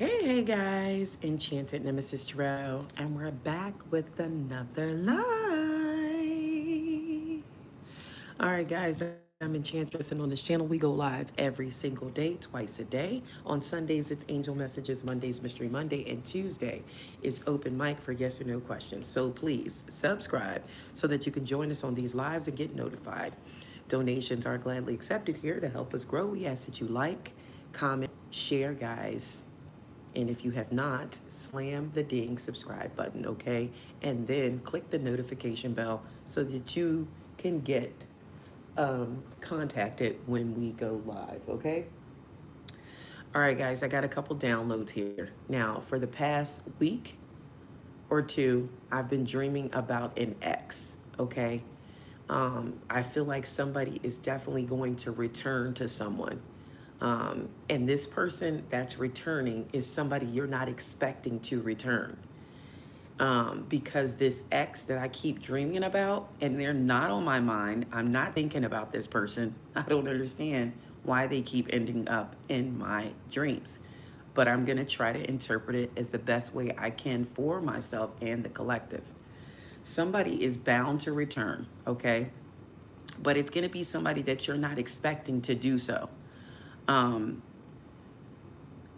Hey guys, Enchanted Nemesis Tarot, and we're back with another live. All right, guys, I'm Enchantress, and on this channel, we go live every single day, twice a day. On Sundays, it's Angel Messages, Mondays, Mystery Monday, and Tuesday is open mic for yes or no questions. So please subscribe so that you can join us on these lives and get notified. Donations are gladly accepted here to help us grow. We ask that you like, comment, share, guys. And if you have not, slam the ding subscribe button, okay? And then click the notification bell so that you can get contacted when we go live, okay? All right, guys, I got a couple downloads here. Now, for the past week or two, I've been dreaming about an ex, okay? I feel like somebody is definitely going to return to someone. And this person that's returning is somebody you're not expecting to return. Because this ex that I keep dreaming about, and they're not on my mind, I'm not thinking about this person. I don't understand why they keep ending up in my dreams. But I'm going to try to interpret it as the best way I can for myself and the collective. Somebody is bound to return, okay? But it's going to be somebody that you're not expecting to do so. Um,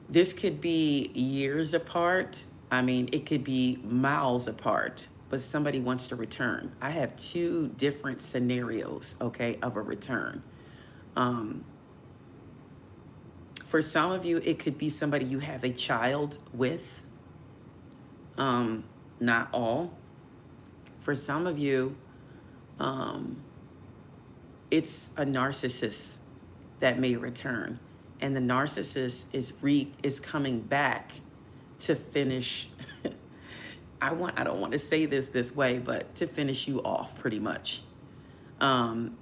This could be years apart. I mean, it could be miles apart, but somebody wants to return. I have two different scenarios, okay, of a return. Um, for some of you, it could be somebody you have a child with, not all. For some of you, um, it's a narcissist that may return. And the narcissist is coming back to finish. I don't want to say this way, but to finish you off pretty much. Um,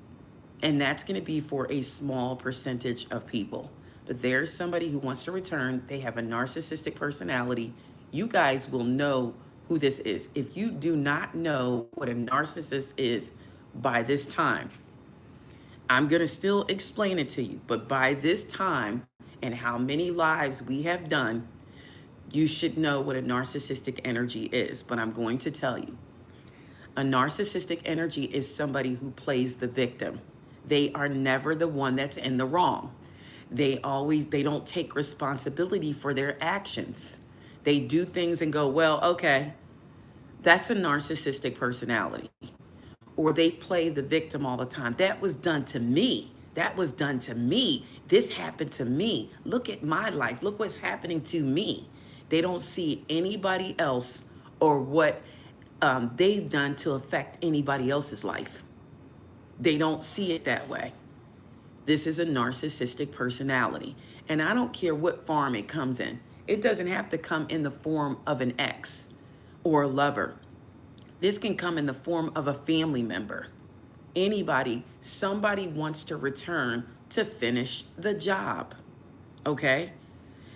and that's going to be for a small percentage of people. But there's somebody who wants to return. They have a narcissistic personality. You guys will know who this is. If you do not know what a narcissist is by this time, I'm going to still explain it to you. But by this time and how many lives we have done, you should know what a narcissistic energy is. But I'm going to tell you. A narcissistic energy is somebody who plays the victim. They are never the one that's in the wrong. They don't take responsibility for their actions. They do things and go, well, okay, that's a narcissistic personality. Or they play the victim all the time. That was done to me. That was done to me. This happened to me. Look at my life. Look what's happening to me. They don't see anybody else or what they've done to affect anybody else's life. They don't see it that way. This is a narcissistic personality. And I don't care what form it comes in. It doesn't have to come in the form of an ex or a lover. This can come in the form of a family member. Anybody, somebody wants to return to finish the job. Okay?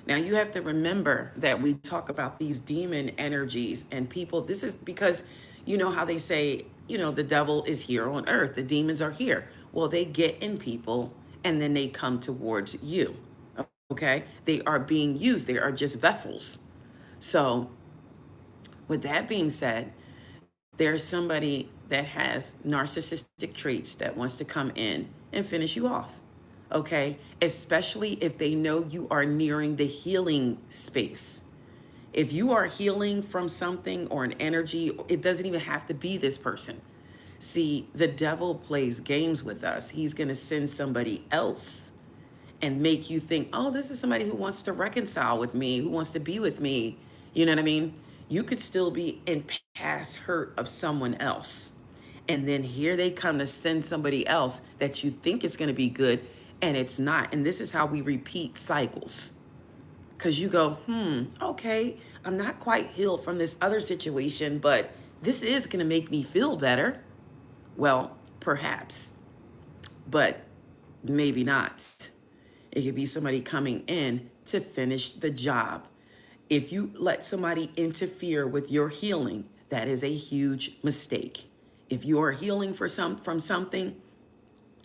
Now you have to remember that we talk about these demon energies and people. This is because you know how they say, the devil is here on earth. The demons are here. Well, they get in people and then they come towards you. Okay? They are being used. They are just vessels. So with that being said, there's somebody that has narcissistic traits that wants to come in and finish you off. Okay? Especially if they know you are nearing the healing space. If you are healing from something or an energy, it doesn't even have to be this person. See, the devil plays games with us. He's going to send somebody else and make you think, oh, this is somebody who wants to reconcile with me, who wants to be with me. You know what I mean? You could still be in past hurt of someone else. And then here they come to send somebody else that you think is going to be good, and it's not. And this is how we repeat cycles. Because you go, okay, I'm not quite healed from this other situation, but this is going to make me feel better. Well, perhaps, but maybe not. It could be somebody coming in to finish the job. If you let somebody interfere with your healing, that is a huge mistake. If you are healing from something,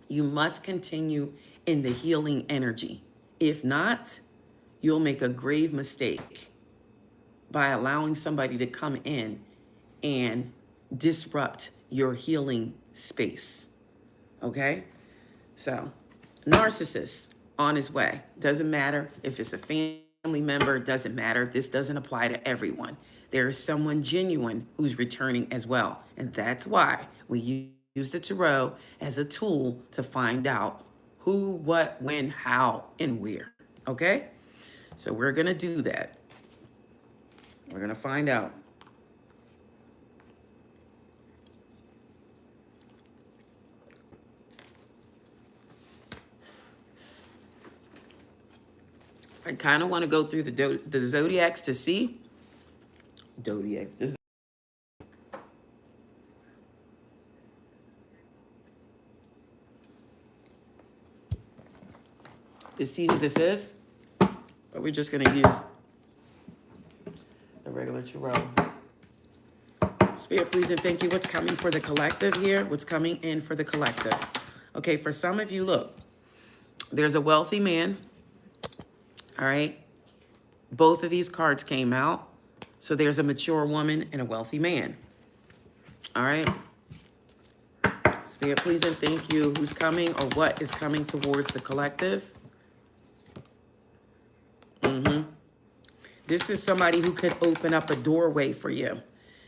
you must continue in the healing energy. If not, you'll make a grave mistake by allowing somebody to come in and disrupt your healing space. Okay? So, narcissist on his way. Doesn't matter if it's a family member, doesn't matter. This doesn't apply to everyone. There is someone genuine who's returning as well. And that's why we use the tarot as a tool to find out who, what, when, how, and where. Okay? So we're going to do that. We're going to find out. I kind of want to go through the Zodiacs to see. Zodiacs. To see who this is. But we're just going to use the regular tarot. Spirit, please and thank you. What's coming for the collective here? What's coming in for the collective? Okay, for some of you, look. There's a wealthy man. All right. Both of these cards came out. So there's a mature woman and a wealthy man. All right. Spirit, please and thank you. Who's coming or what is coming towards the collective? This is somebody who could open up a doorway for you.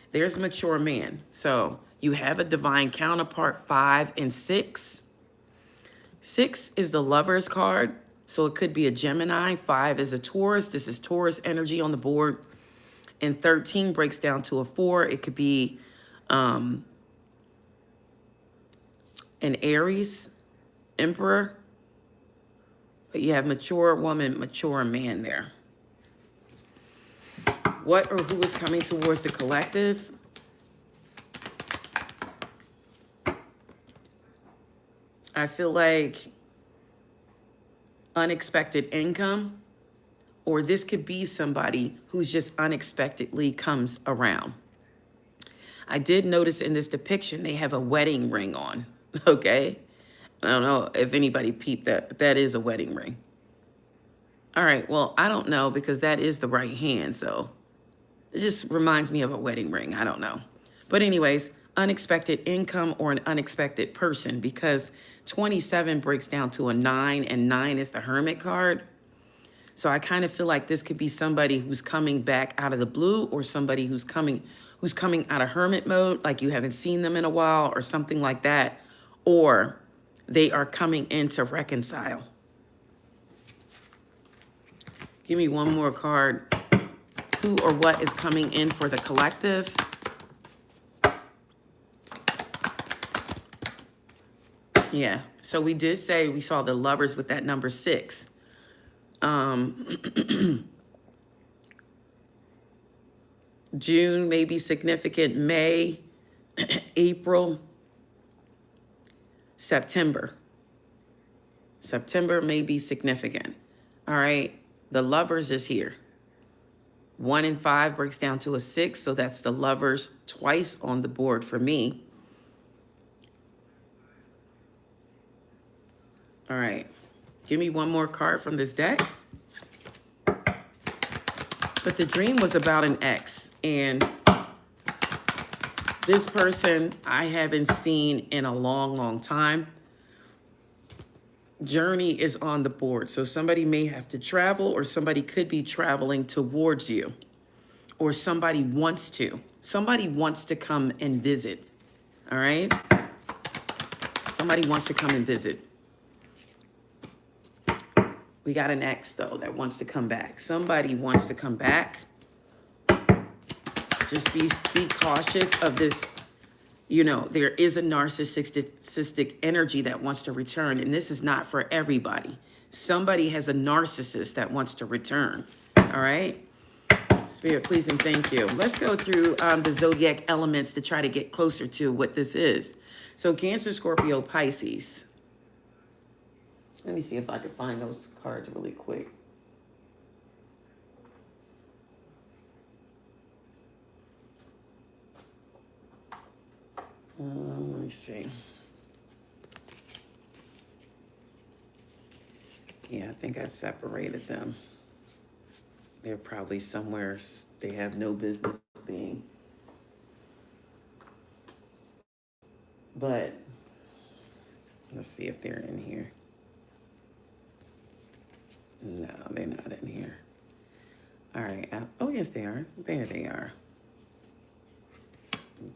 There's a mature man. So you have a divine counterpart, 5 and 6. 6 is the Lover's card. So it could be a Gemini. 5 is a Taurus. This is Taurus energy on the board. And 13 breaks down to a 4. It could be an Aries, Emperor. But you have mature woman, mature man there. What or who is coming towards the collective? I feel like unexpected income, or this could be somebody who's just unexpectedly comes around. I did notice in this depiction, they have a wedding ring on, okay? I don't know if anybody peeped that, but that is a wedding ring. All right, well, I don't know because that is the right hand, so it just reminds me of a wedding ring. I don't know. But anyways, unexpected income or an unexpected person, because 27 breaks down to a 9 and 9 is the Hermit card. So I kind of feel like this could be somebody who's coming back out of the blue, or somebody who's coming out of hermit mode, like you haven't seen them in a while or something like that, or they are coming in to reconcile. Give me one more card. Who or what is coming in for the collective? Yeah, so we did say we saw the Lovers with that number 6. June may be significant. May, April, September. September may be significant. All right, the Lovers is here. 1 and 5 breaks down to a 6, so that's the Lovers twice on the board for me. All right, give me one more card from this deck. But the dream was about an ex, and this person I haven't seen in a long, long time. Journey is on the board, so somebody may have to travel, or somebody could be traveling towards you, or somebody wants to. Somebody wants to come and visit, all right? Somebody wants to come and visit. We got an ex, though, that wants to come back. Somebody wants to come back. Just be cautious of this. You know, there is a narcissistic energy that wants to return, and this is not for everybody. Somebody has a narcissist that wants to return, all right? Spirit, please and thank you. Let's go through the zodiac elements to try to get closer to what this is. So Cancer, Scorpio, Pisces. Let me see if I can find those cards really quick. Let me see. Yeah, I think I separated them. They're probably somewhere they have no business being. But let's see if they're in here. No, they're not in here. All right. Oh, yes, they are. There they are.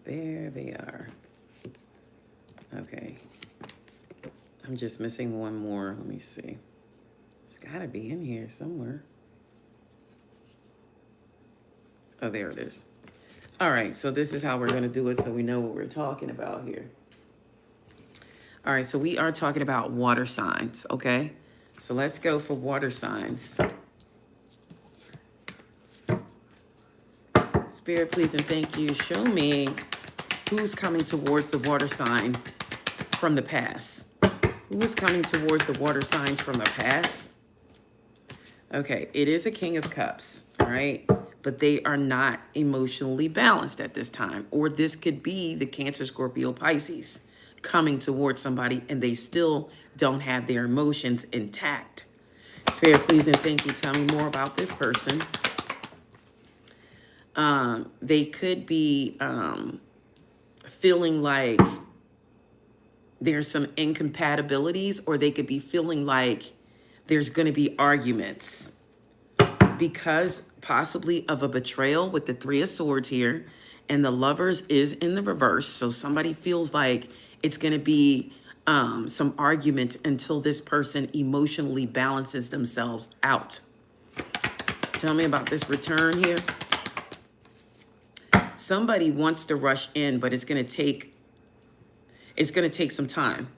There they are. Okay. I'm just missing one more. Let me see. It's got to be in here somewhere. Oh, there it is. All right. So this is how we're going to do it so we know what we're talking about here. All right. So we are talking about water signs. Okay. So let's go for water signs. Spirit, please and thank you. Show me who's coming towards the water sign from the past. Who is coming towards the water signs from the past? Okay, it is a King of Cups, all right? But they are not emotionally balanced at this time. Or this could be the Cancer, Scorpio, Pisces coming towards somebody and they still don't have their emotions intact. Spirit, please and thank you. Tell me more about this person. They could be feeling like there's some incompatibilities, or they could be feeling like there's going to be arguments because possibly of a betrayal with the Three of Swords here, and the Lovers is in the reverse. So somebody feels like it's going to be some argument until this person emotionally balances themselves out. Tell me about this return here. Somebody wants to rush in, but it's going to take some time.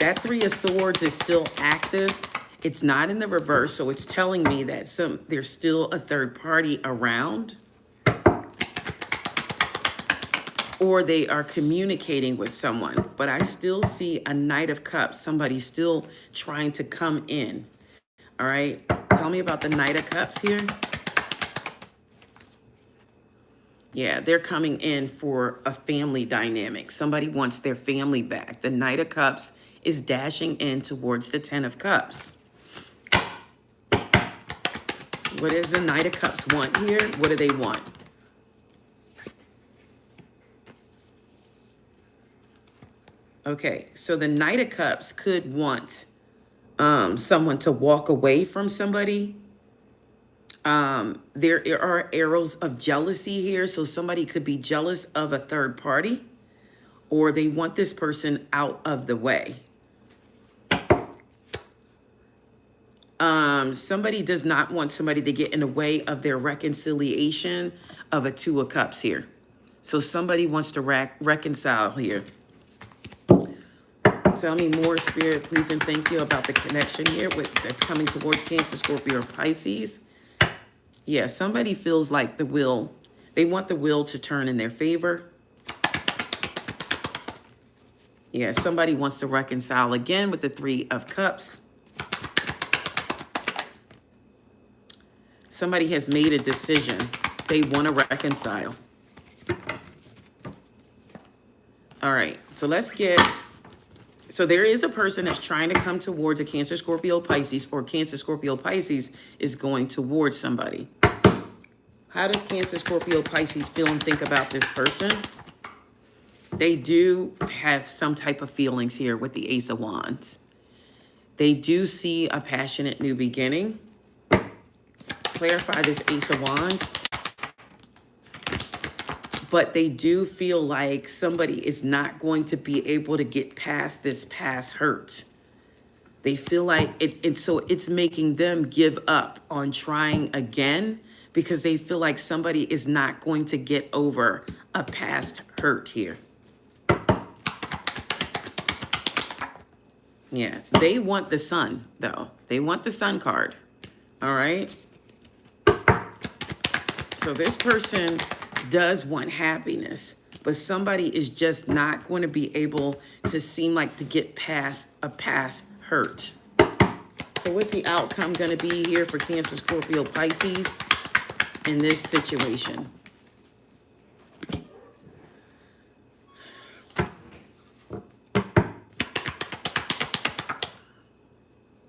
That Three of Swords is still active. It's not in the reverse, so it's telling me that there's still a third party around, or they are communicating with someone. But I still see a Knight of Cups. Somebody's still trying to come in. All right. Tell me about the Knight of Cups here. Yeah, they're coming in for a family dynamic. Somebody wants their family back. The Knight of Cups is dashing in towards the Ten of Cups. What does the Knight of Cups want here? What do they want? Okay, so the Knight of Cups could want someone to walk away from somebody. There are arrows of jealousy here. So somebody could be jealous of a third party, or they want this person out of the way. Somebody does not want somebody to get in the way of their reconciliation of a Two of Cups here. So somebody wants to reconcile here. Tell me more, Spirit, please and thank you, about the connection here that's coming towards Cancer, Scorpio, or Pisces. Yeah, somebody feels like they want the wheel to turn in their favor. Yeah, somebody wants to reconcile again with the Three of Cups. Somebody has made a decision. They want to reconcile. All right, so so there is a person that's trying to come towards a Cancer, Scorpio, Pisces, or Cancer, Scorpio, Pisces is going towards somebody. How does Cancer, Scorpio, Pisces feel and think about this person? They do have some type of feelings here with the Ace of Wands. They do see a passionate new beginning. Clarify this Ace of Wands. But they do feel like somebody is not going to be able to get past this past hurt. They feel like and so it's making them give up on trying again, because they feel like somebody is not going to get over a past hurt here. Yeah, they want the Sun, though. They want the Sun card. All right. So this person does want happiness, but somebody is just not going to be able to seem like to get past a past hurt. So what's the outcome going to be here for Cancer, Scorpio, Pisces in this situation?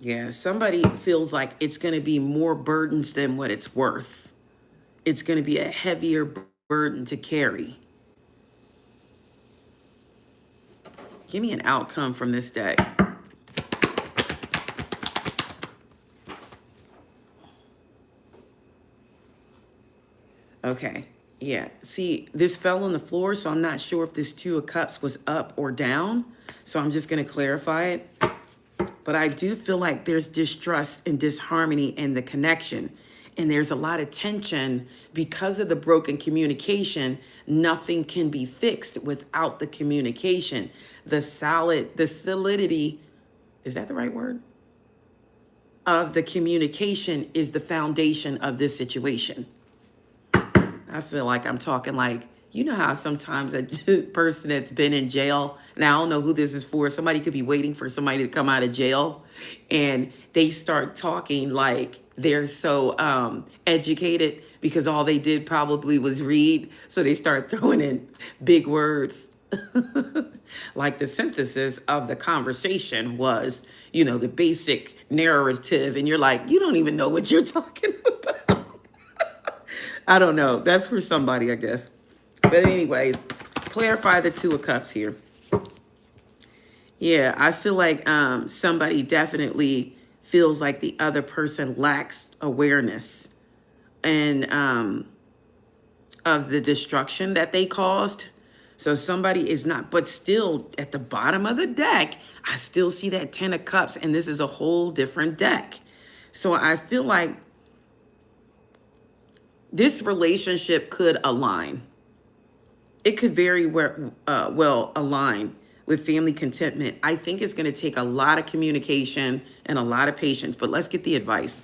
Yeah, somebody feels like it's going to be more burdens than what it's worth. It's going to be a heavier burden to carry. Give me an outcome from this day. Okay. Yeah. See, this fell on the floor, so I'm not sure if this Two of Cups was up or down. So I'm just going to clarify it. But I do feel like there's distrust and disharmony in the connection. And there's a lot of tension because of the broken communication. Nothing can be fixed without the communication. The solidity, is that the right word? Of the communication is the foundation of this situation. I feel like I'm talking like, you know how sometimes a person that's been in jail, and I don't know who this is for, somebody could be waiting for somebody to come out of jail, and they start talking like they're so educated because all they did probably was read. So they start throwing in big words. Like the synthesis of the conversation was, you know, the basic narrative. And you're like, you don't even know what you're talking about. I don't know. That's for somebody, I guess. But anyways, clarify the Two of Cups here. Yeah, I feel like somebody definitely feels like the other person lacks awareness and of the destruction that they caused. So somebody is not, but still at the bottom of the deck, I still see that Ten of Cups, and this is a whole different deck. So I feel like this relationship could align. It could very well align with family contentment. I think it's going to take a lot of communication and a lot of patience, but let's get the advice.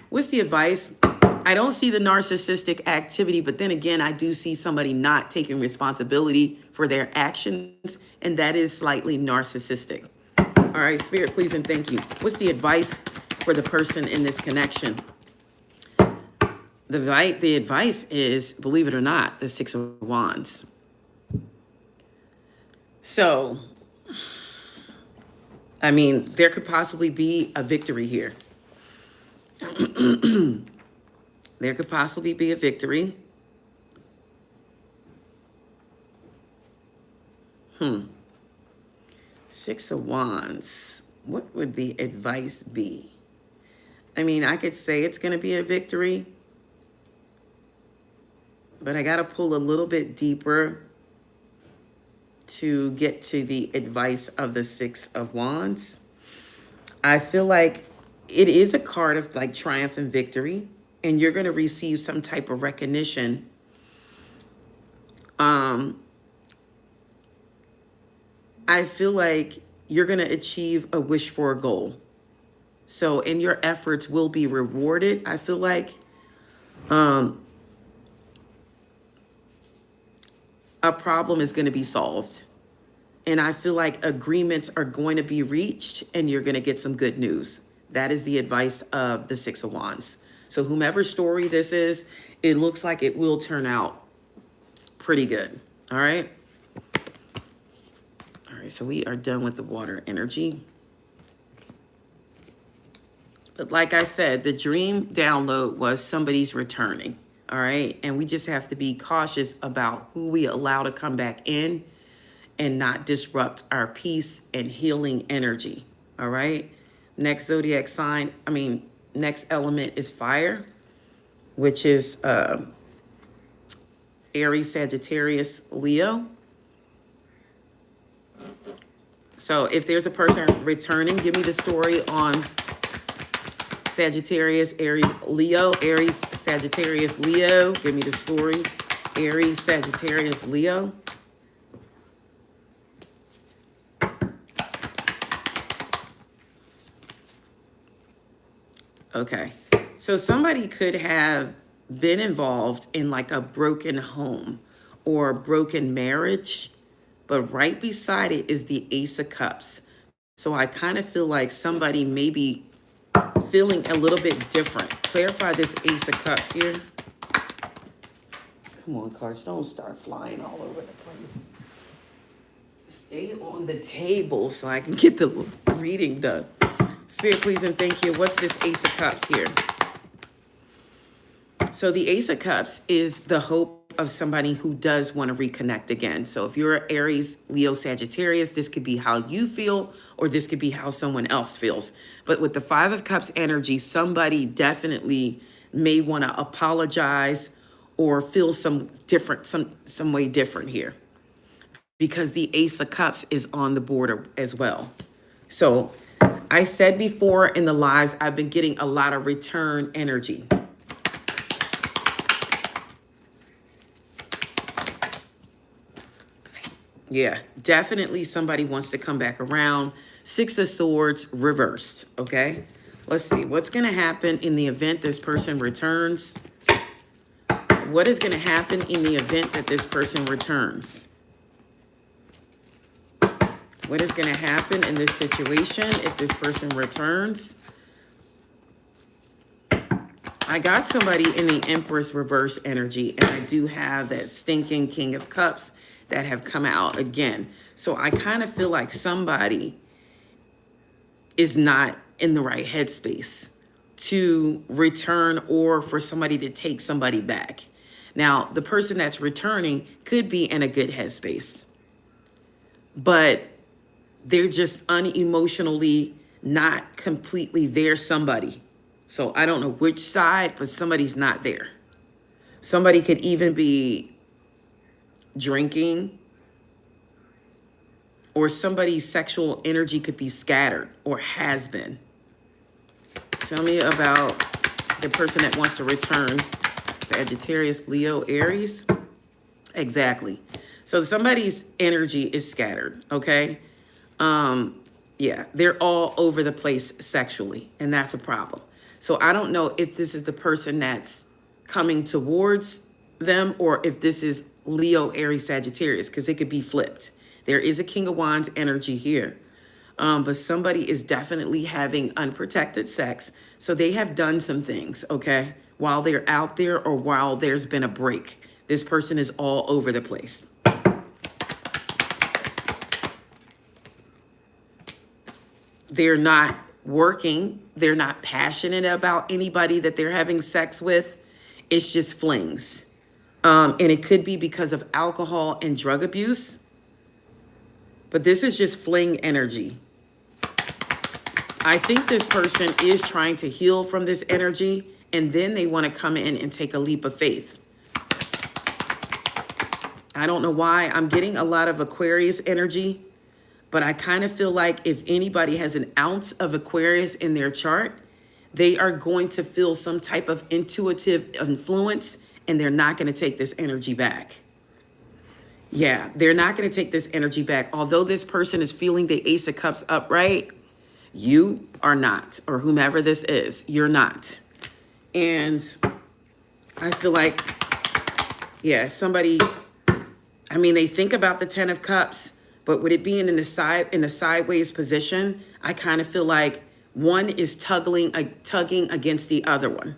What's the advice? I don't see the narcissistic activity, but then again, I do see somebody not taking responsibility for their actions, and that is slightly narcissistic. All right, Spirit, please and thank you. What's the advice for the person in this connection? The advice is, believe it or not, the Six of Wands. So, I mean, there could possibly be a victory here. There could possibly be a victory. Six of Wands. What would the advice be? I mean, I could say it's going to be a victory, but I got to pull a little bit deeper to get to the advice of the Six of Wands. I feel like it is a card of like triumph and victory, and you're going to receive some type of recognition. I feel like you're going to achieve a wish for a goal. So, and your efforts will be rewarded. I feel like a problem is going to be solved. And I feel like agreements are going to be reached and you're going to get some good news. That is the advice of the Six of Wands. So whomever story this is, it looks like it will turn out pretty good. All right. All right. So we are done with the water energy. But like I said, the dream download was somebody's returning. All right. And we just have to be cautious about who we allow to come back in and not disrupt our peace and healing energy. All right. Next zodiac sign, next element is fire, which is Aries, Sagittarius, Leo. So if there's a person returning, give me the story on Sagittarius, Aries, Leo. Aries, Sagittarius, Leo. Give me the story. Aries, Sagittarius, Leo. Okay, so somebody could have been involved in like a broken home or a broken marriage, but right beside it is the Ace of Cups. So I kind of feel like somebody may be feeling a little bit different. Clarify this Ace of Cups here. Come on, cards, don't start flying all over the place. Stay on the table so I can get the reading done. Spirit, please and thank you. What's this Ace of Cups here? So the Ace of Cups is the hope of somebody who does want to reconnect again. So if you're Aries, Leo, Sagittarius, this could be how you feel, or this could be how someone else feels. But with the Five of Cups energy, somebody definitely may want to apologize or feel some way different here, because the Ace of Cups is on the board as well. So I said before in the lives, I've been getting a lot of return energy. Yeah, definitely somebody wants to come back around. Six of Swords reversed, okay? Let's see, what's going to happen in the event this person returns? What is going to happen in the event that this person returns? What is going to happen in this situation if this person returns? I got somebody in the Empress reverse energy, and I do have that stinking King of Cups that have come out again. So I kind of feel like somebody is not in the right headspace to return, or for somebody to take somebody back. Now, the person that's returning could be in a good headspace, but they're just unemotionally not completely there somebody. So I don't know which side, but somebody's not there. Somebody could even be drinking, or somebody's sexual energy could be scattered or has been. Tell me about the person that wants to return. Sagittarius, Leo, Aries. Exactly. So somebody's energy is scattered, okay? Yeah, they're all over the place sexually, and that's a problem. So I don't know if this is the person that's coming towards them, or if this is Leo, Aries, Sagittarius, because it could be flipped. There is a King of Wands energy here. But somebody is definitely having unprotected sex. So they have done some things, okay, while they're out there, or while there's been a break. This person is all over the place. They're not working. They're not passionate about anybody that they're having sex with. It's just flings. And it could be because of alcohol and drug abuse. But this is just fling energy. I think this person is trying to heal from this energy, and then they want to come in and take a leap of faith. I don't know why. I'm getting a lot of Aquarius energy, but I kind of feel like if anybody has an ounce of Aquarius in their chart, they are going to feel some type of intuitive influence, and they're not going to take this energy back. Yeah, they're not going to take this energy back. Although this person is feeling the Ace of Cups upright, you are not, or whomever this is, you're not. And I feel like, yeah, somebody, I mean, they think about the Ten of Cups, but with it being in a sideways position, I kind of feel like one is tugging against the other one.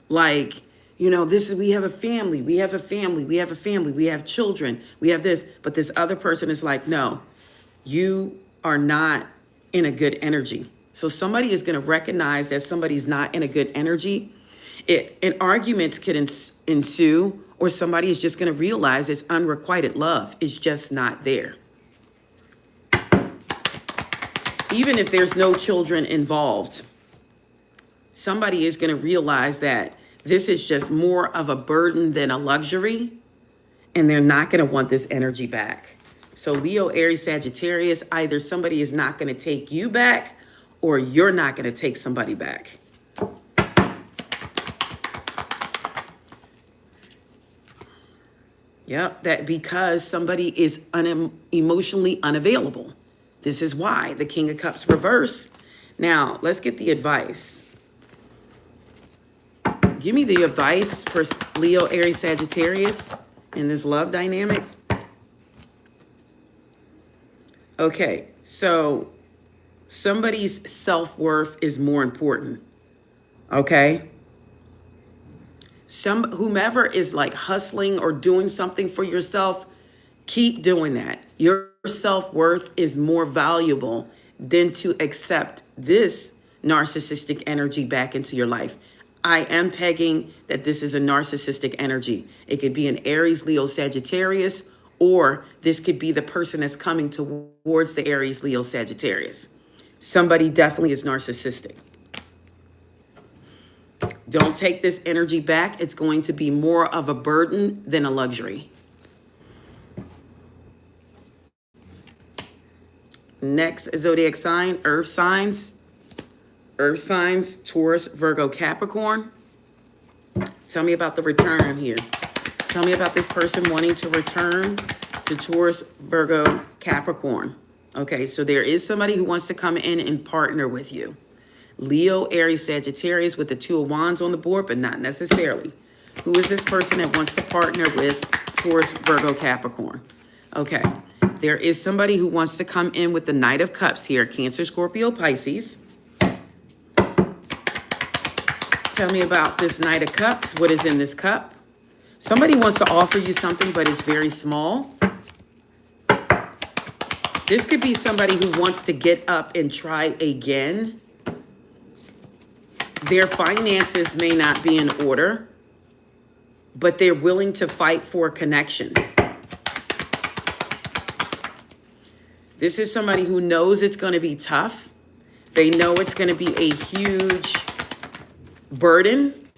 Like, you know, we have a family, we have a family, we have a family, we have children, we have this, but this other person is like, no, you are not in a good energy. So somebody is going to recognize that somebody's not in a good energy. And arguments could ensue, or somebody is just going to realize it's unrequited love is just not there. Even if there's no children involved, somebody is going to realize that this is just more of a burden than a luxury, and they're not going to want this energy back. So Leo, Aries, Sagittarius, either somebody is not going to take you back, or you're not going to take somebody back. Yep, that because somebody is emotionally unavailable. This is why the King of Cups reverse. Now, let's get the advice. Give me the advice for Leo, Aries, Sagittarius in this love dynamic. Okay, so somebody's self-worth is more important, okay? Whomever is like hustling or doing something for yourself, keep doing that. Your self-worth is more valuable than to accept this narcissistic energy back into your life. I am pegging that this is a narcissistic energy. It could be an Aries, Leo, Sagittarius, or this could be the person that's coming towards the Aries, Leo, Sagittarius. Somebody definitely is narcissistic. Don't take this energy back. It's going to be more of a burden than a luxury. Next zodiac sign, earth signs. Earth signs, Taurus, Virgo, Capricorn. Tell me about the return here. Tell me about this person wanting to return to Taurus, Virgo, Capricorn. Okay, so there is somebody who wants to come in and partner with you. Leo, Aries, Sagittarius with the Two of Wands on the board, but not necessarily. Who is this person that wants to partner with Taurus, Virgo, Capricorn? Okay, there is somebody who wants to come in with the Knight of Cups here. Cancer, Scorpio, Pisces. Tell me about this Knight of Cups. What is in this cup? Somebody wants to offer you something, but it's very small. This could be somebody who wants to get up and try again. Their finances may not be in order, but they're willing to fight for connection. This is somebody who knows it's going to be tough. They know it's going to be a huge burden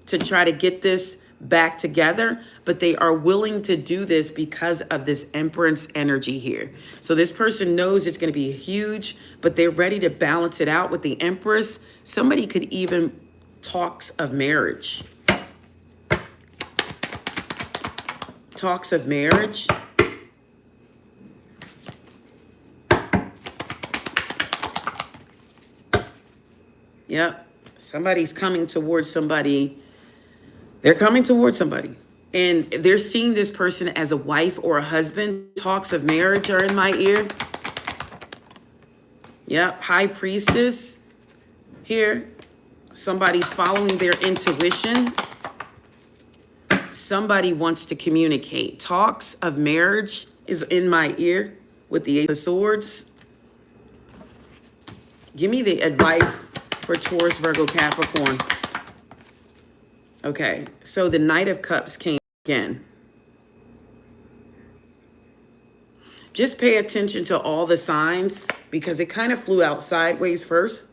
to try to get this back together, but they are willing to do this because of this Empress energy here. So this person knows it's going to be huge, but they're ready to balance it out with the Empress. Somebody could even talks of marriage. Talks of marriage. Yep. Somebody's coming towards somebody. They're coming towards somebody. And they're seeing this person as a wife or a husband. Talks of marriage are in my ear. Yep. High Priestess here. Somebody's following their intuition. Somebody wants to communicate. Talks of marriage is in my ear with the Ace of Swords. Give me the advice for Taurus, Virgo, Capricorn. Okay, so the Knight of Cups came again. Just pay attention to all the signs because it kind of flew out sideways first.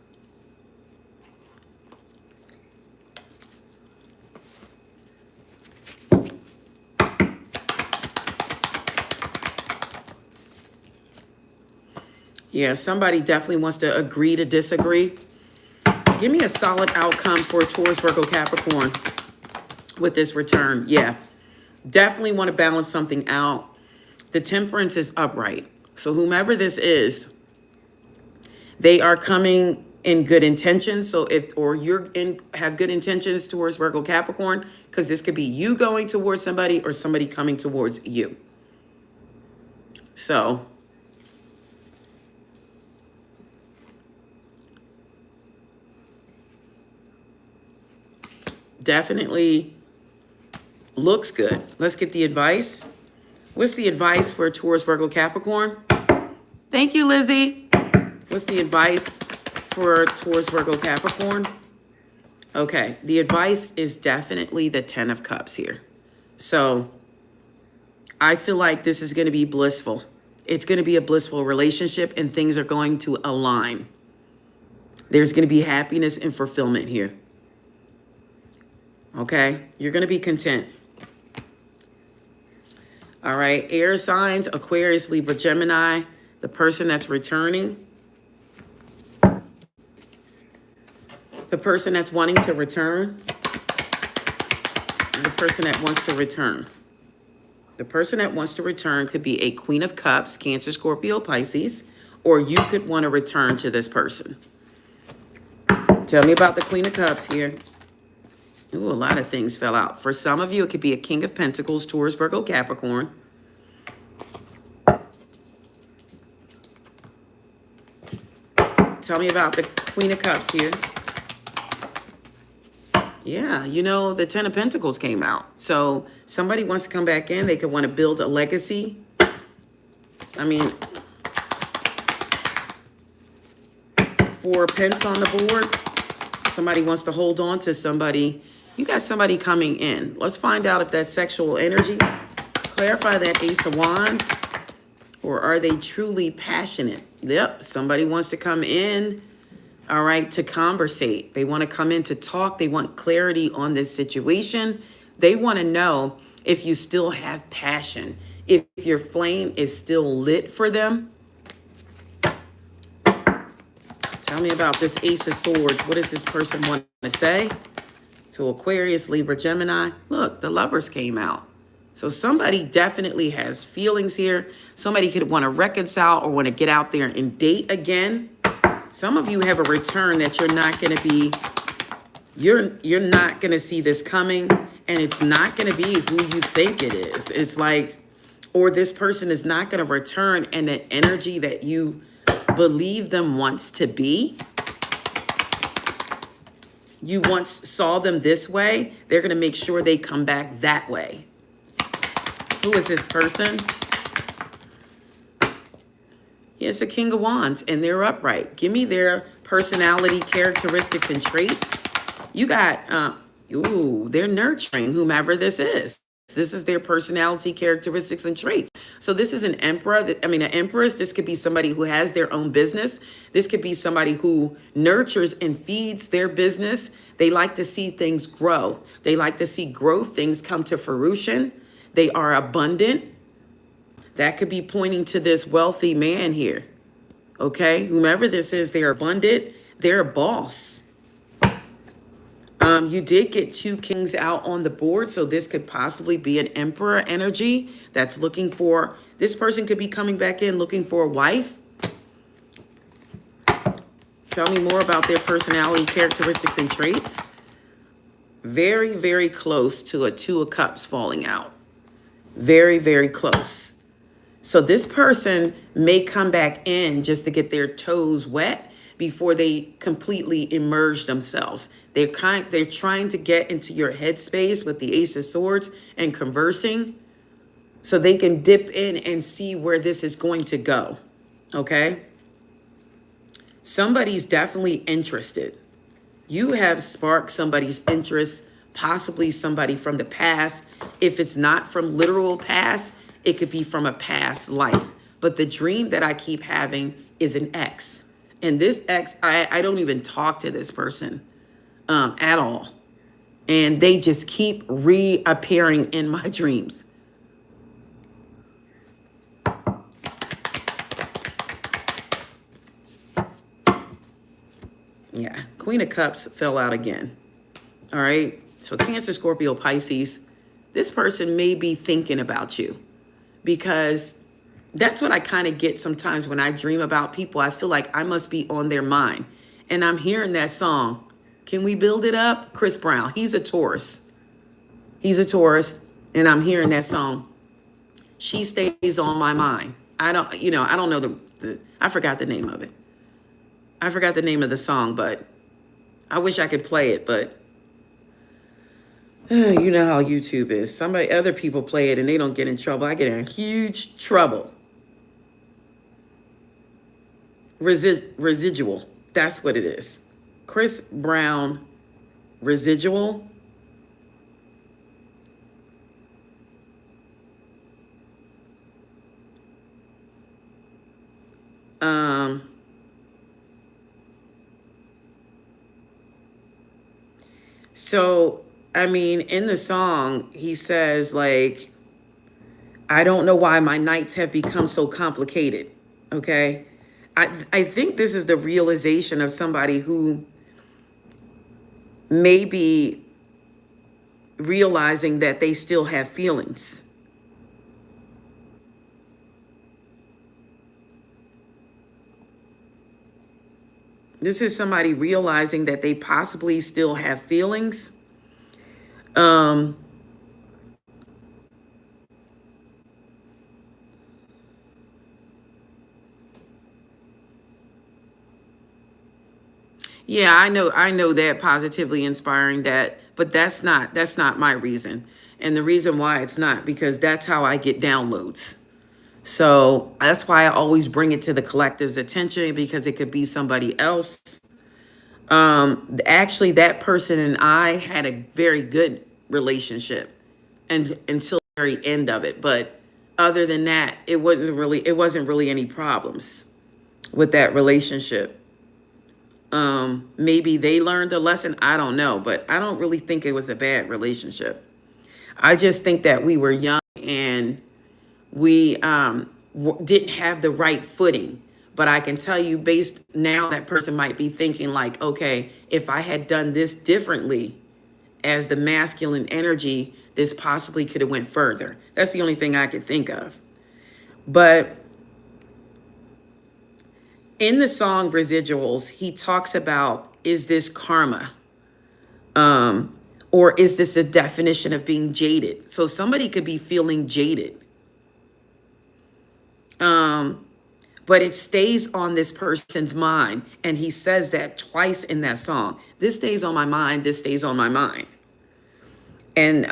Yeah, somebody definitely wants to agree to disagree. Give me a solid outcome for Taurus, Virgo, Capricorn with this return. Yeah, definitely want to balance something out. The Temperance is upright. So whomever this is, they are coming in good intentions. So if, or have good intentions towards Virgo, Capricorn, because this could be you going towards somebody or somebody coming towards you. So definitely looks good. Let's get the advice. What's the advice for Taurus, Virgo, Capricorn? Thank you, Lizzie. What's the advice for Taurus, Virgo, Capricorn? Okay, the advice is definitely the Ten of Cups here. So I feel like this is going to be blissful. It's going to be a blissful relationship and things are going to align. There's going to be happiness and fulfillment here. Okay, you're going to be content. All right, air signs, Aquarius, Libra, Gemini, the person that's returning. The person that's wanting to return. And the person that wants to return. The person that wants to return could be a Queen of Cups, Cancer, Scorpio, Pisces, or you could want to return to this person. Tell me about the Queen of Cups here. Ooh, a lot of things fell out. For some of you, it could be a King of Pentacles, Taurus, Virgo, Capricorn. Tell me about the Queen of Cups here. Yeah, you know, the Ten of Pentacles came out. So somebody wants to come back in. They could want to build a legacy. I mean, Four of Pence on the board. Somebody wants to hold on to somebody. You got somebody coming in. Let's find out if that's sexual energy. Clarify that Ace of Wands. Or are they truly passionate? Yep, somebody wants to come in, all right, to conversate. They want to come in to talk. They want clarity on this situation. They want to know if you still have passion, if your flame is still lit for them. Tell me about this Ace of Swords. What does this person want to say? To Aquarius, Libra, Gemini. Look, the Lovers came out. So somebody definitely has feelings here. Somebody could want to reconcile or want to get out there and date again. Some of you have a return that you're not going to be, you're not going to see this coming, and it's not going to be who you think it is. It's like, or this person is not going to return in the energy that you believe them wants to be. You once saw them this way. They're going to make sure they come back that way. Who is this person? Yeah, it's a King of Wands, and they're upright. Give me their personality, characteristics, and traits. You got, they're nurturing whomever this is. This is their personality, characteristics, and traits. So this is an emperor. An empress. This could be somebody who has their own business. This could be somebody who nurtures and feeds their business. They like to see things grow. They like to see growth, things come to fruition. They are abundant. That could be pointing to this wealthy man here. Okay? Whomever this is, they're abundant. They're a boss. You did get two kings out on the board, so this could possibly be an emperor energy that's looking for, this person could be coming back in looking for a wife. Tell me more about their personality, characteristics, and traits. Very, very close to a Two of Cups falling out. Very, very close. So this person may come back in just to get their toes wet before they completely immerse themselves. They're trying to get into your headspace with the Ace of Swords and conversing so they can dip in and see where this is going to go. Okay? Somebody's definitely interested. You have sparked somebody's interest, possibly somebody from the past. If it's not from literal past, it could be from a past life. But the dream that I keep having is an ex. And this ex, I don't even talk to this person at all. And they just keep reappearing in my dreams. Yeah, Queen of Cups fell out again. All right. So Cancer, Scorpio, Pisces, this person may be thinking about you because that's what I kind of get sometimes when I dream about people. I feel like I must be on their mind. And I'm hearing that song. Can we build it up? Chris Brown. He's a Taurus. He's a Taurus. And I'm hearing that song. She stays on my mind. I don't know I forgot the name of it. I forgot the name of the song, but I wish I could play it, but you know how YouTube is. Other people play it and they don't get in trouble. I get in huge trouble. Residual. That's what it is. Chris Brown, Residual. So, in the song, he says, like, I don't know why my nights have become so complicated. Okay. I think this is the realization of somebody who may be realizing that they still have feelings. This is somebody realizing that they possibly still have feelings. Yeah, I know that positively inspiring that, but that's not my reason. And the reason why it's not, because that's how I get downloads. So that's why I always bring it to the collective's attention, because it could be somebody else. Actually, that person and I had a very good relationship, and until the very end of it. But other than that, it wasn't really any problems with that relationship. Maybe they learned a lesson. I don't know, but I don't really think it was a bad relationship. I just think that we were young, and we didn't have the right footing. But I can tell you, based now, that person might be thinking like, okay, if I had done this differently as the masculine energy, this possibly could have went further. That's the only thing I could think of. But in the song Residuals, he talks about, is this karma? Or is this a definition of being jaded? So somebody could be feeling jaded. But it stays on this person's mind. And he says that twice in that song. This stays on my mind. This stays on my mind. And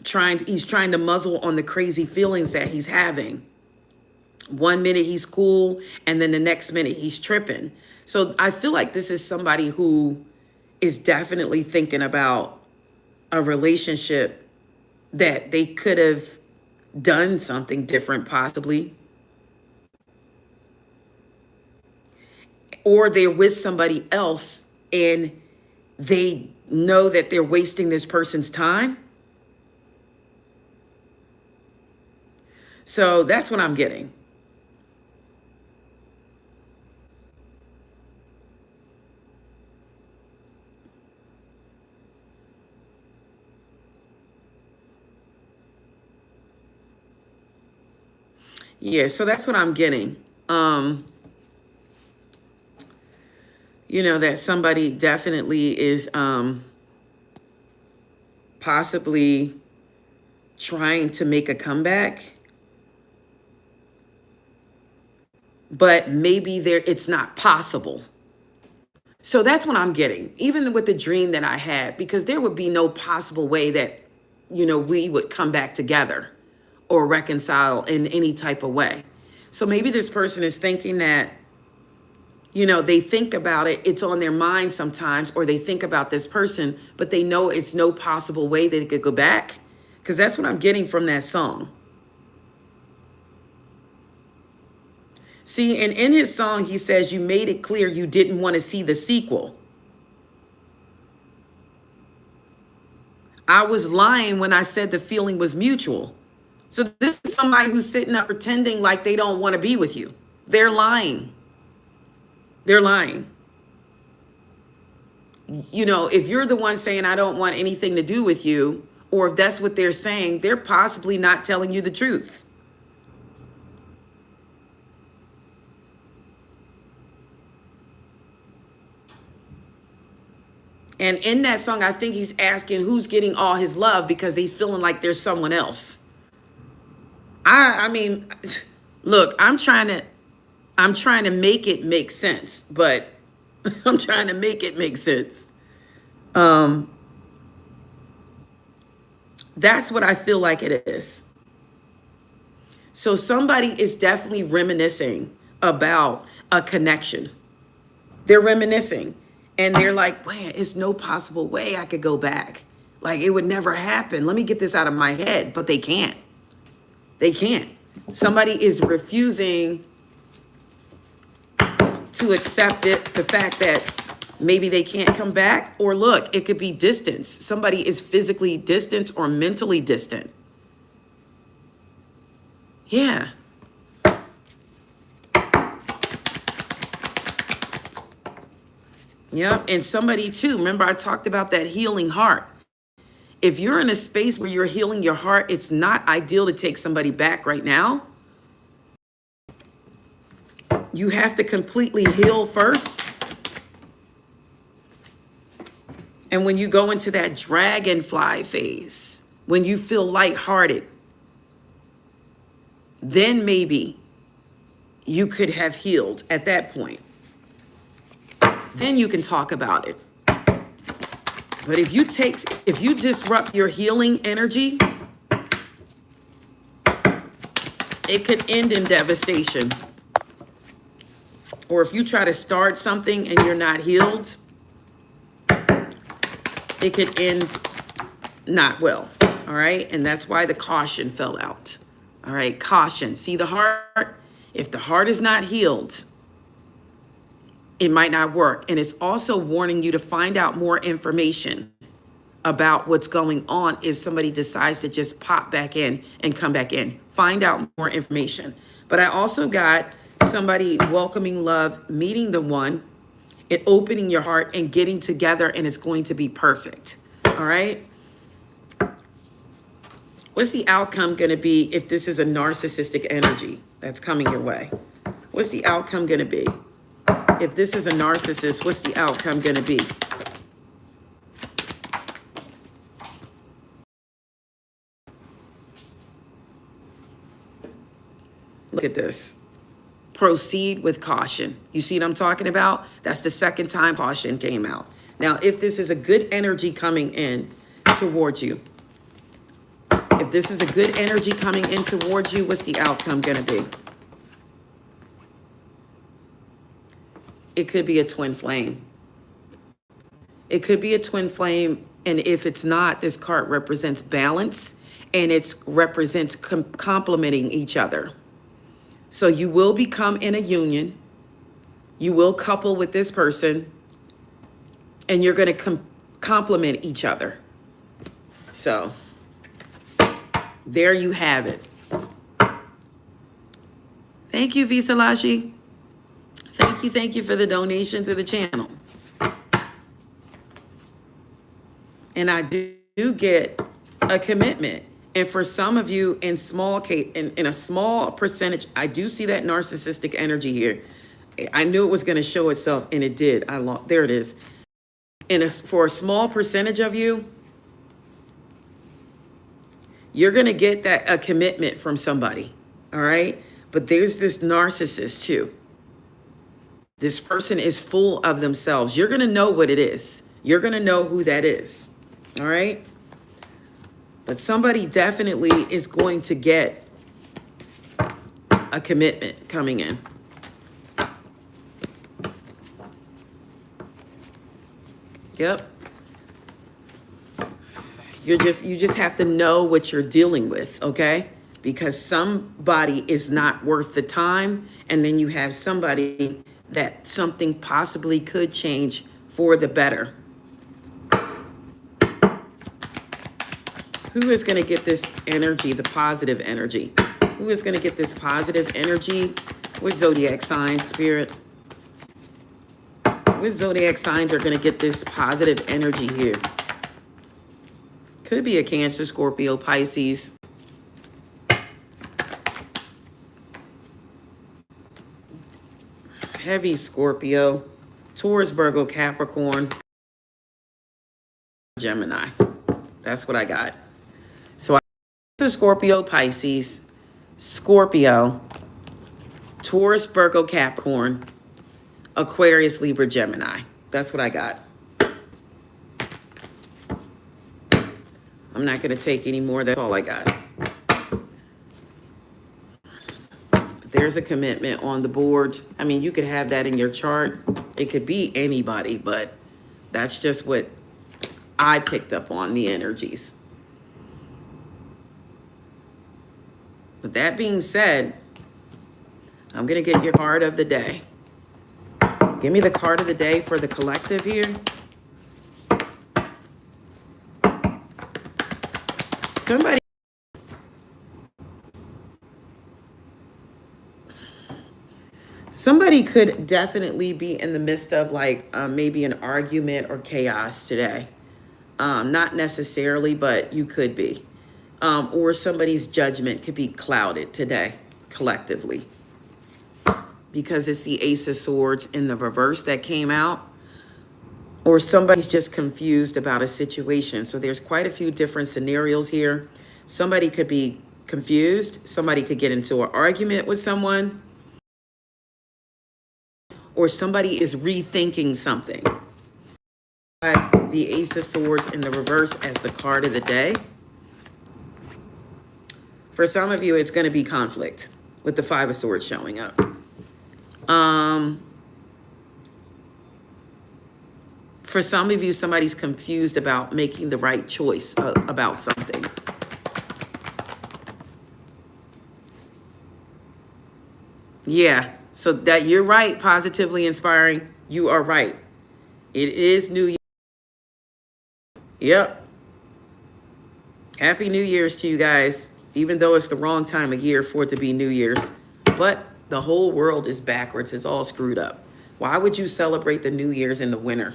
he's trying to muzzle on the crazy feelings that he's having. One minute he's cool, and then the next minute he's tripping. So I feel like this is somebody who is definitely thinking about a relationship that they could have done something different, possibly. Or they're with somebody else and they know that they're wasting this person's time. So that's what I'm getting. Yeah, so that's what I'm getting. That somebody definitely is possibly trying to make a comeback, but maybe it's not possible. So that's what I'm getting, even with the dream that I had, because there would be no possible way that, we would come back together or reconcile in any type of way. So maybe this person is thinking that, they think about it, it's on their mind sometimes, or they think about this person, but they know it's no possible way they could go back, because that's what I'm getting from that song. See, and in his song, he says, you made it clear you didn't want to see the sequel. I was lying when I said the feeling was mutual. So this is somebody who's sitting up pretending like they don't want to be with you. They're lying. They're lying. If you're the one saying, I don't want anything to do with you, or if that's what they're saying, they're possibly not telling you the truth. And in that song, I think he's asking who's getting all his love, because he's feeling like there's someone else. I mean, look, I'm trying to make it make sense, but I'm trying to make it make sense. That's what I feel like it is. So somebody is definitely reminiscing about a connection. They're reminiscing. And they're like, man, it's no possible way I could go back. Like, it would never happen. Let me get this out of my head. But they can't. They can't. Somebody is refusing to accept the fact that maybe they can't come back. Or look, it could be distance. Somebody is physically distant or mentally distant. Yeah. Yeah, and somebody too, remember I talked about that healing heart. If you're in a space where you're healing your heart, it's not ideal to take somebody back right now. You have to completely heal first. And when you go into that dragonfly phase, when you feel lighthearted, then maybe you could have healed at that point. Then you can talk about it. But if you disrupt your healing energy It could end in devastation. Or if you try to start something and you're not healed, it could end not well. All right. And that's why the caution fell out. All right. Caution. See the heart? If the heart is not healed, it might not work. And it's also warning you to find out more information about what's going on if somebody decides to just pop back in and come back in. Find out more information. But I also got somebody welcoming love, meeting the one, and opening your heart and getting together, and it's going to be perfect. All right? What's the outcome going to be if this is a narcissistic energy that's coming your way? What's the outcome going to be? If this is a narcissist, what's the outcome going to be? Look at this. Proceed with caution. You see what I'm talking about? That's the second time caution came out. Now, if this is a good energy coming in towards you, if this is a good energy coming in towards you, what's the outcome going to be? It could be a twin flame. It could be a twin flame. And if it's not, this card represents balance, and it represents complementing each other. So you will become in a union. You will couple with this person, and you're going to complement each other. So there you have it. Thank you, Visalashi. Thank you for the donation to the channel. And I do get a commitment. And for some of you in small case, in a small percentage, I do see that narcissistic energy here. I knew it was going to show itself, and it did. There it is. And for a small percentage of you, you're going to get a commitment from somebody. All right. But there's this narcissist too. This person is full of themselves. You're going to know what it is. You're going to know who that is. All right. But somebody definitely is going to get a commitment coming in. Yep. You just have to know what you're dealing with, okay? Because somebody is not worth the time, and then you have somebody that something possibly could change for the better. Who is going to get this energy, the positive energy? Who is going to get this positive energy with zodiac signs, Spirit? What zodiac signs are going to get this positive energy here? Could be a Cancer, Scorpio, Pisces. Heavy Scorpio, Taurus, Virgo, Capricorn, Gemini. That's what I got. So I got Scorpio, Pisces, Scorpio, Taurus, Virgo, Capricorn, Aquarius, Libra, Gemini. That's what I got. I'm not going to take any more. That's all I got. But there's a commitment on the board. I mean, you could have that in your chart. It could be anybody, but that's just what I picked up on, the energies. With that being said, I'm going to get your card of the day. Give me the card of the day for the collective here. Somebody could definitely be in the midst of like maybe an argument or chaos today. Not necessarily, but you could be. Or somebody's judgment could be clouded today, collectively. Because it's the Ace of Swords in the reverse that came out. Or somebody's just confused about a situation. So there's quite a few different scenarios here. Somebody could be confused. Somebody could get into an argument with someone. Or somebody is rethinking something. The Ace of Swords in the reverse as the card of the day. For some of you, it's going to be conflict. with the Five of Swords showing up. For some of you, somebody's confused about making the right choice about something. Yeah, so that you're right, positively inspiring. You are right. It is New Year. Yep. Happy New Year's to you guys, even though it's the wrong time of year for it to be New Year's. But the whole world is backwards. It's all screwed up. Why would you celebrate the New Year's in the winter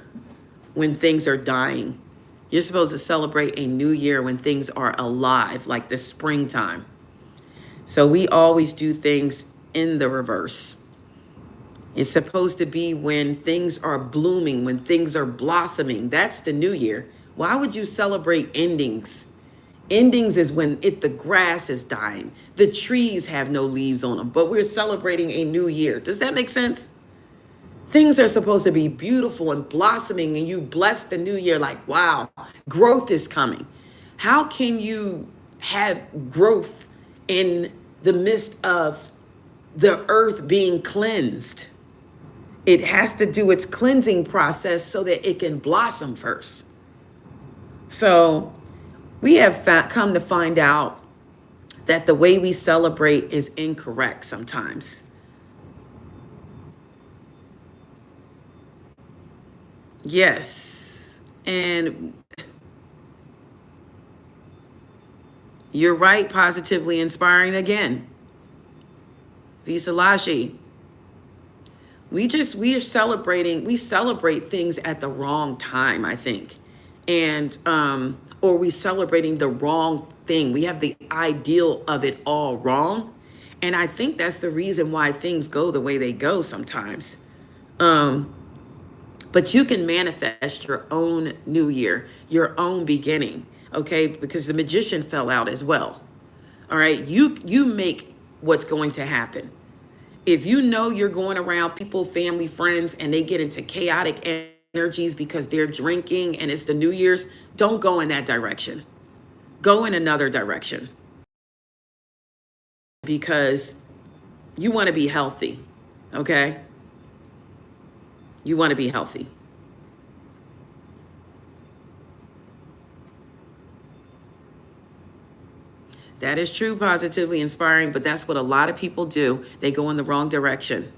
when things are dying? You're supposed to celebrate a new year when things are alive, like the springtime. So we always do things in the reverse. It's supposed to be when things are blooming, when things are blossoming. That's the new year. Why would you celebrate endings? Endings is when the grass is dying. The trees have no leaves on them, but we're celebrating a new year. Does that make sense? Things are supposed to be beautiful and blossoming, and you bless the new year like, wow, growth is coming. How can you have growth in the midst of the earth being cleansed? It has to do its cleansing process so that it can blossom first. So we have come to find out that the way we celebrate is incorrect sometimes. Yes. And you're right, positively inspiring again. Visalashi. We celebrate things at the wrong time, I think. And, or we celebrating the wrong thing. We have the ideal of it all wrong. And I think that's the reason why things go the way they go sometimes. But you can manifest your own new year, your own beginning, okay? Because the magician fell out as well. All right, you make what's going to happen. If you know you're going around people, family, friends, and they get into chaotic energies because they're drinking and it's the New Year's, don't go in that direction. Go in another direction. Because you want to be healthy, okay? You want to be healthy. That is true, positively inspiring, but that's what a lot of people do. They go in the wrong direction.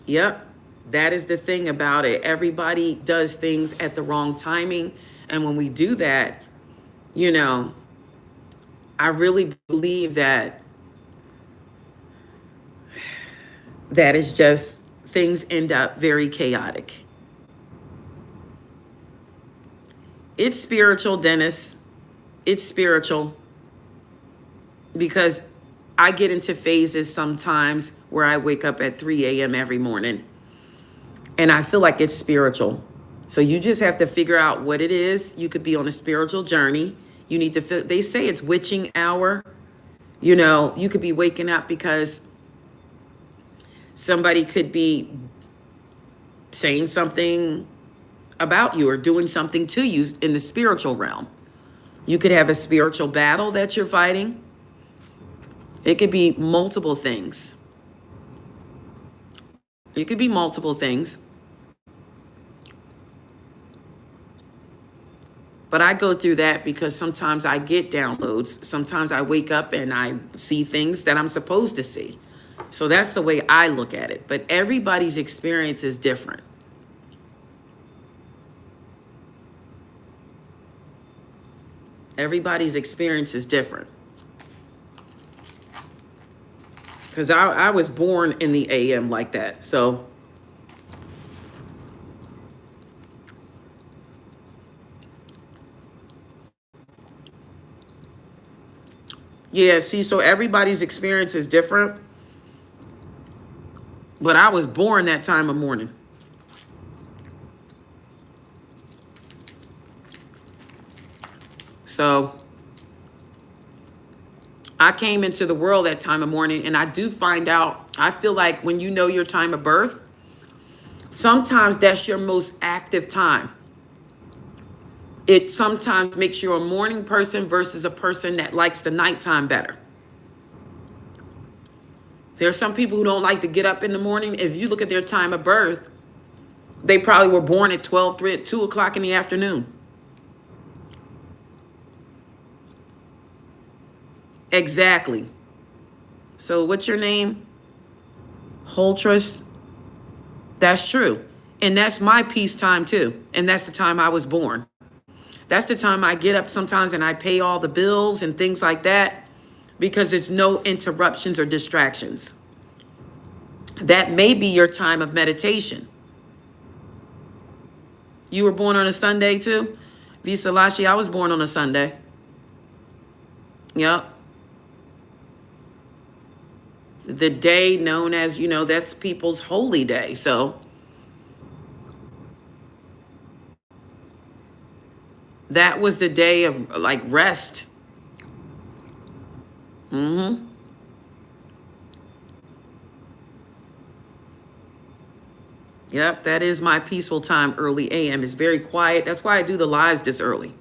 Yep, that is the thing about it. Everybody does things at the wrong timing. And when we do that, you know, I really believe that is just, things end up very chaotic. It's spiritual, Dennis. It's spiritual. Because I get into phases sometimes where I wake up at 3 a.m. every morning. And I feel like it's spiritual. So you just have to figure out what it is. You could be on a spiritual journey. You need to feel, they say it's witching hour. You know, you could be waking up because somebody could be saying something about you or doing something to you in the spiritual realm. You could have a spiritual battle that you're fighting. It could be multiple things. It could be multiple things. But I go through that because sometimes I get downloads. Sometimes I wake up and I see things that I'm supposed to see. So that's the way I look at it. But everybody's experience is different. Everybody's experience is different. Because I was born in the AM like that. So yeah, see, so everybody's experience is different. But I was born that time of morning. So I came into the world that time of morning, and I do find out, I feel like when you know your time of birth, sometimes that's your most active time. It sometimes makes you a morning person versus a person that likes the nighttime better. There are some people who don't like to get up in the morning. If you look at their time of birth, they probably were born at 12, 3, 2 o'clock in the afternoon. Exactly. So what's your name? Holtress. That's true. And that's my peace time too. And that's the time I was born. That's the time I get up sometimes and I pay all the bills and things like that because there's no interruptions or distractions. That may be your time of meditation. You were born on a Sunday too? Visalashi, I was born on a Sunday. Yep. The day known as, that's people's holy day. So that was the day of like rest. Mm-hmm. Yep, that is my peaceful time, early AM. It's very quiet. That's why I do the lives this early.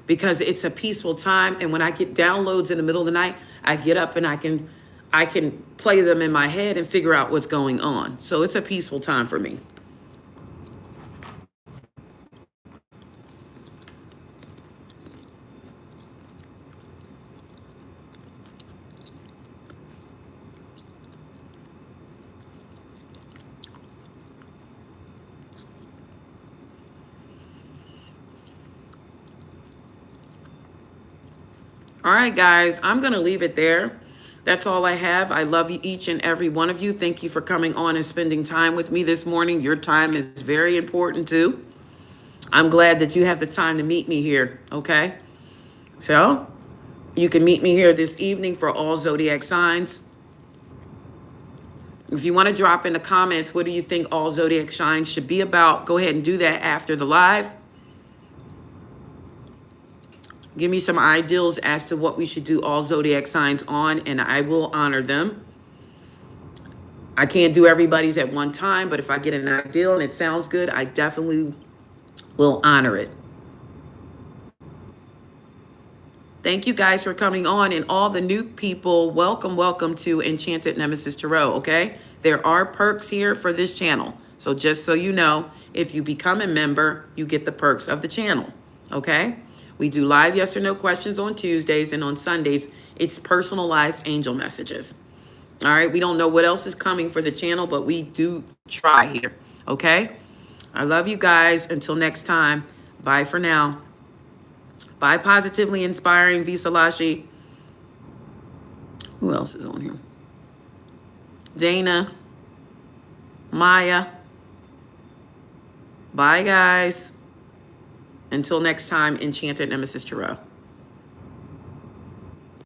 Because it's a peaceful time. And when I get downloads in the middle of the night, I get up and I can play them in my head and figure out what's going on. So it's a peaceful time for me. All right, guys, I'm going to leave it there. That's all I have. I love you, each and every one of you. Thank you for coming on and spending time with me this morning. Your time is very important too. I'm glad that you have the time to meet me here, okay? So you can meet me here this evening for all zodiac signs. If you want to drop in the comments, what do you think all zodiac signs should be about? Go ahead and do that after the live. Give me some ideals as to what we should do all zodiac signs on, and I will honor them. I can't do everybody's at one time, but if I get an ideal and it sounds good, I definitely will honor it. Thank you guys for coming on, and all the new people, welcome to Enchanted Nemesis Tarot, okay? There are perks here for this channel. So just so you know, if you become a member, you get the perks of the channel, okay? We do live yes or no questions on Tuesdays, and on Sundays, it's personalized angel messages. All right, we don't know what else is coming for the channel, but we do try here, okay? I love you guys. Until next time, bye for now. Bye, positively inspiring Visalashi. Who else is on here? Dana. Maya. Bye, guys. Until next time, Enchanted Nemesis Tarot.